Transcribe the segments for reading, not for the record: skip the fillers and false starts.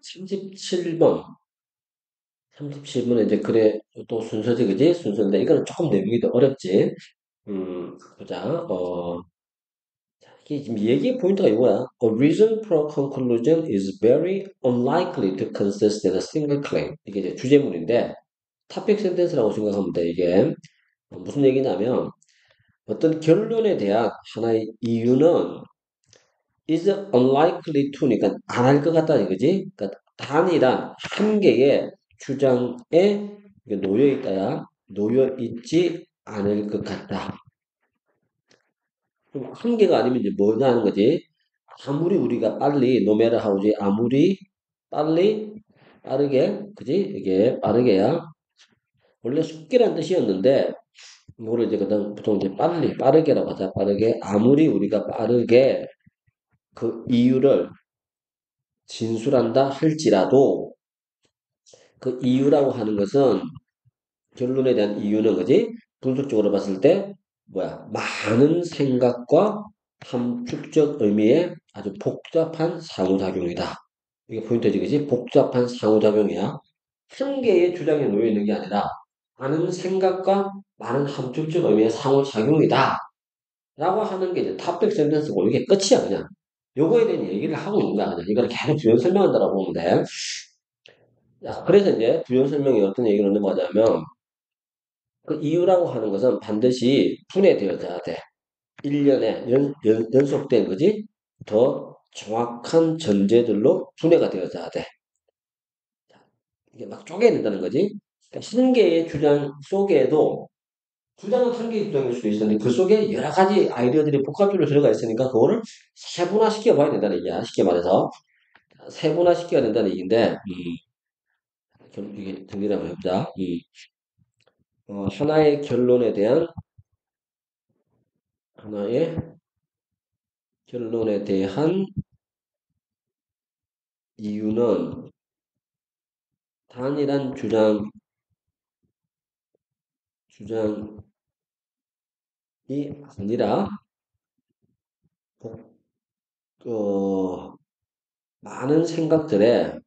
37번. 37번에 이제 그래 또 순서지 그지? 순서인데 이거는 조금 내용이 더 어렵지. 보자. 이게 지금 얘기의 포인트가 이거야. A reason for a conclusion is very unlikely to consist in a single claim. 이게 이제 주제문인데 topic sentence라고 생각하면 돼. 이게 무슨 얘기냐면 어떤 결론에 대한 하나의 이유는 is unlikely to니까 안 할 것 같다 이거지. 그러니까 단일한 한 개의 주장에 놓여 있다야 놓여 있지 않을 것 같다. 그럼 한 개가 아니면 이제 뭐냐는 거지. 아무리 우리가 빨리 노메라 하우지 아무리 빨리 빠르게 그지 이게 빠르게야 원래 속기란 뜻이었는데 이거를 이제 그다음 보통 이제 빨리 빠르게라고 하자 빠르게 아무리 우리가 빠르게 그 이유를 진술한다 할지라도 그 이유라고 하는 것은 결론에 대한 이유는 그지 분석적으로 봤을 때 뭐야 많은 생각과 함축적 의미의 아주 복잡한 상호작용이다. 이게 포인트지, 그지? 복잡한 상호작용이야. 한 개의 주장에 놓여 있는 게 아니라 많은 생각과 많은 함축적 의미의 상호작용이다. 라고 하는 게 이제 탑백 센텐스고 이게 끝이야, 그냥. 요거에 대한 얘기를 하고 있는 거야, 그냥. 이걸 계속 부연 설명한다라고 보면 돼. 자, 그래서 이제 부연 설명이 어떤 얘기를 하는 거냐면 그 이유라고 하는 것은 반드시 분해되어져야 돼. 1년에 연속된 거지? 더 정확한 전제들로 분해가 되어져야 돼. 이게 막 쪼개낸다는 거지. 그러니까 한 개의 주장 속에도 주장은 한 개의 주장일 수도 있었는데 그 속에 여러 가지 아이디어들이 복합적으로 들어가 있으니까 그거를 세분화시켜 봐야 된다는 얘기야. 쉽게 말해서 세분화시켜야 된다는 얘기인데 이게 정리를 한번 해보자. 하나의 결론에 대한 하나의 결론에 대한 이유는 단일한 주장이 아니라 복- 많은 생각들의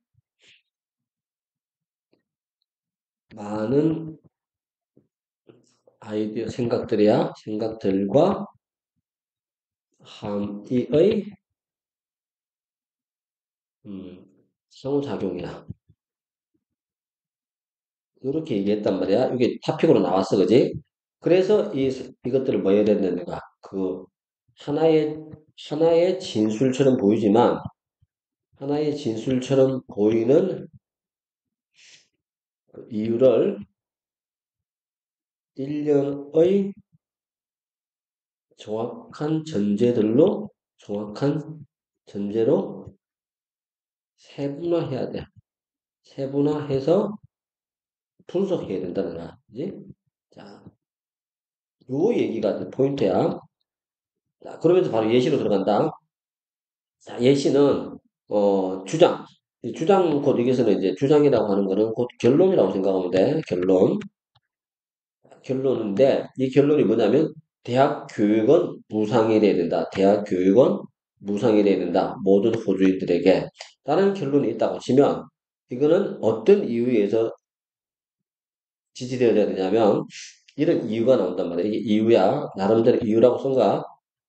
많은 아이디어 생각들과 함의의 상호작용이야. 이렇게 얘기했단 말이야. 이게 타픽으로 나왔어, 그지? 그래서 이것들을 뭐 해야 된다는가? 그 하나의 하나의 진술처럼 보이지만 하나의 진술처럼 보이는 그 이유를 일련의 정확한 전제로 세분화해야 돼. 세분화해서 분석해야 된다는 거야. 그지? 자, 요 얘기가 포인트야. 자, 그러면서 바로 예시로 들어간다. 자, 예시는, 주장. 이 주장 곧 여기서는 이제 주장이라고 하는 거는 곧 결론이라고 생각하면 돼. 결론인데, 이 결론이 뭐냐면, 대학 교육은 무상이 돼야 된다. 대학 교육은 무상이 돼야 된다. 모든 호주인들에게. 라는 결론이 있다고 치면, 이거는 어떤 이유에 서 지지되어야 되냐면, 이런 이유가 나온단 말이야. 이게 이유야. 나름대로 이유라고 쓴가?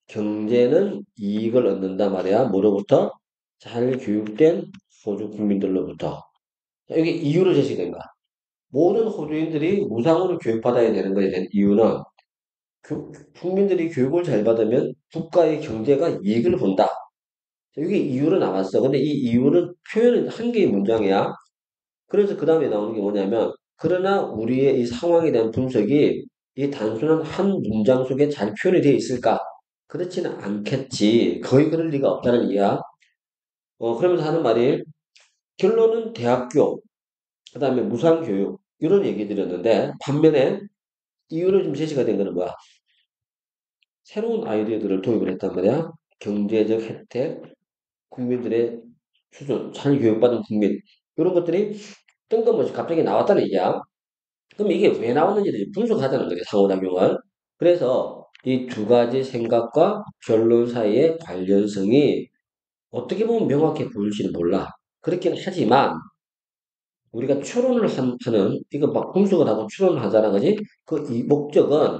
경제는 이익을 얻는단 말이야. 뭐로부터? 잘 교육된 호주 국민들로부터. 여기 이유로 제시된 거야. 모든 호주인들이 무상으로 교육받아야 되는 거에 대한 이유는 국민들이 교육을 잘 받으면 국가의 경제가 이익을 본다. 여기 이유로 나왔어. 근데 이 이유는 표현은 한 개의 문장이야. 그래서 그 다음에 나오는 게 뭐냐면 그러나 우리의 이 상황에 대한 분석이 이 단순한 한 문장 속에 잘 표현이 되어 있을까? 그렇지는 않겠지. 거의 그럴 리가 없다는 얘기야. 그러면서 하는 말이 결론은 대학교, 그 다음에 무상교육 이런 얘기 드렸는데 반면에 이유로 좀 제시가 된 거는 뭐야? 새로운 아이디어들을 도입을 했단 말이야. 경제적 혜택, 국민들의 수준, 잘 교육받은 국민 이런 것들이 뜬금없이 갑자기 나왔다는 얘기야. 그럼 이게 왜 나왔는지를 분석하자는 거지, 상호작용을. 그래서 이 두 가지 생각과 결론 사이의 관련성이 어떻게 보면 명확해 보일지는 몰라. 그렇긴 하지만 우리가 추론을 하는 이거 막 분석을 하고 추론을 하잖아, 그지? 그 이 목적은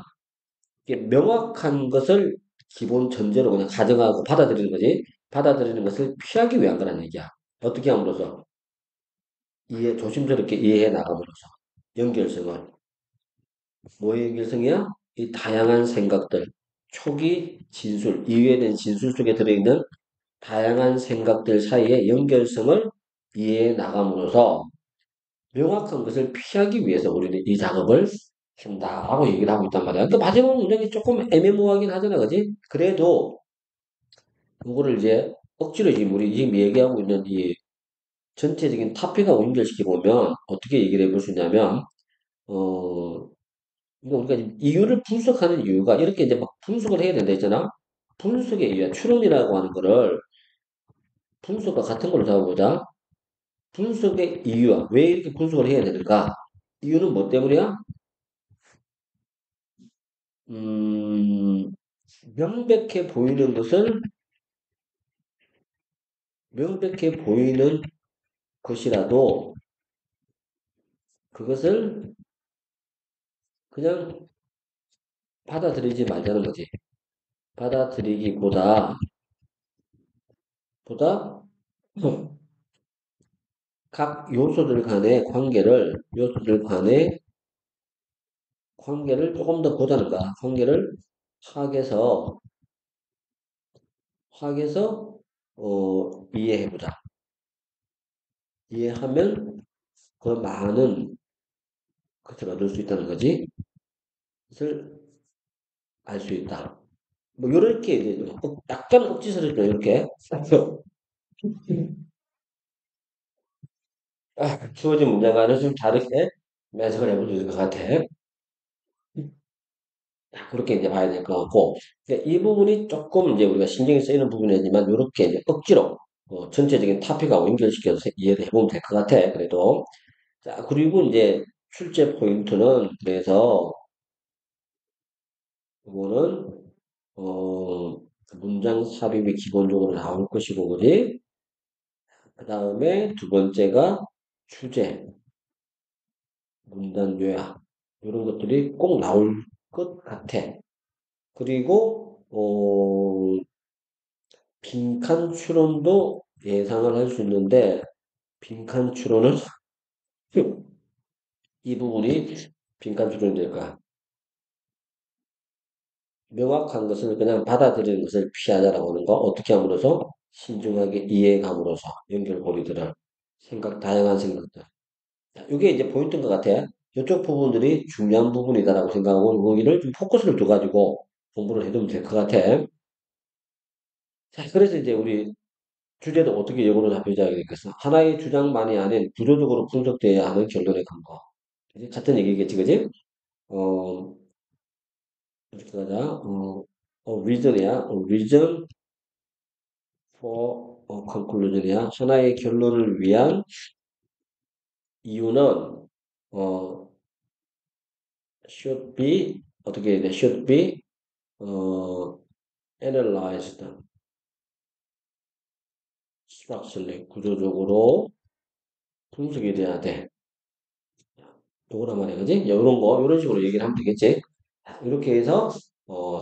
이게 명확한 것을 기본 전제로 그냥 가정하고 받아들이는 거지. 받아들이는 것을 피하기 위한 거란 얘기야. 어떻게 함으로써 조심스럽게 이해해 나감으로써 연결성을 뭐의 연결성이야? 이 다양한 생각들, 초기 진술, 이해된 진술 속에 들어있는 다양한 생각들 사이의 연결성을 이해해 나감으로써 명확한 것을 피하기 위해서 우리는 이 작업을 한다라고 얘기를 하고 있단 말이야. 그러니까 마지막 문장이 조금 애매모호하긴 하잖아, 그지? 그래도 그거를 이제 억지로 지금 우리 지금 얘기하고 있는 이 전체적인 토픽하고 연결시켜 보면 어떻게 얘기를 해볼 수 있냐면, 이거 우리가 지금 이유를 분석하는 이유가 이렇게 이제 막 분석을 해야 된다 했잖아. 분석의 이유, 추론이라고 하는 거를 분석과 같은 걸로 잡아보자. 분석의 이유야. 왜 이렇게 분석을 해야 되는가? 이유는 뭐 때문이야? 음, 명백해 보이는 것을 명백해 보이는 것이라도 그것을 그냥 받아들이지 말자는 거지. 받아들이기보다 보다 각 요소들 간의 관계를 조금 더 보자는 거야. 관계를 파악해서 파악해서 이해해보자. 이해하면 그 많은 것을 얻을 수 있다는 거지. 것을 알 수 있다. 뭐 요렇게 이제 약간 억지스럽죠. 이렇게 주어진 문장과는 좀 다르게 해석을 해볼 수 있을 것 같아. 그렇게 이제 봐야 될 것 같고, 근데 이 부분이 조금 이제 우리가 신경이 쓰이는 부분이지만, 이렇게 이제 억지로, 전체적인 토픽하고 연결시켜서 이해를 해보면 될 것 같아. 그래도. 자, 그리고 이제 출제 포인트는, 그래서, 이거는, 어, 문장 삽입이 기본적으로 나올 것이고, 그지? 그 다음에 두 번째가 주제, 문단 요약, 이런 것들이 꼭 나올 것 같아. 그리고, 빈칸 추론도 예상을 할 수 있는데, 빈칸 추론은 이 부분이 빈칸 추론이 될까? 명확한 것을 그냥 받아들이는 것을 피하자라고 하는 거, 어떻게 함으로써? 신중하게 이해감으로써 연결고리들을 다양한 생각들. 자, 이게 이제 포인트인 것 같아. 이쪽 부분들이 중요한 부분이다라고 생각하고, 거기를 좀 포커스를 둬가지고 공부를 해두면 될 것 같아. 자, 그래서 이제 우리 주제도 어떻게 역으로 잡혀져야 되겠어? 하나의 주장만이 아닌 구조적으로 분석돼야 하는 결론의 근거. 이제 같은 얘기겠지, 그지? 어, 이렇게 가자. reason이야. reason for conclusion이야. 하나의 결론을 위한 이유는, 어, should be, 어떻게 해야 돼? should be, 어, analyzed, structurally, 구조적으로 분석이 돼야 돼. 요거란 말이야, 그지? 요런 거, 요런 식으로 얘기를 하면 되겠지? 자, 이렇게 해서,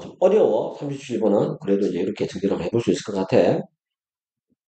좀 어려워. 37번은. 그래도 이제 이렇게 정리를 한번 해볼 수 있을 것 같아.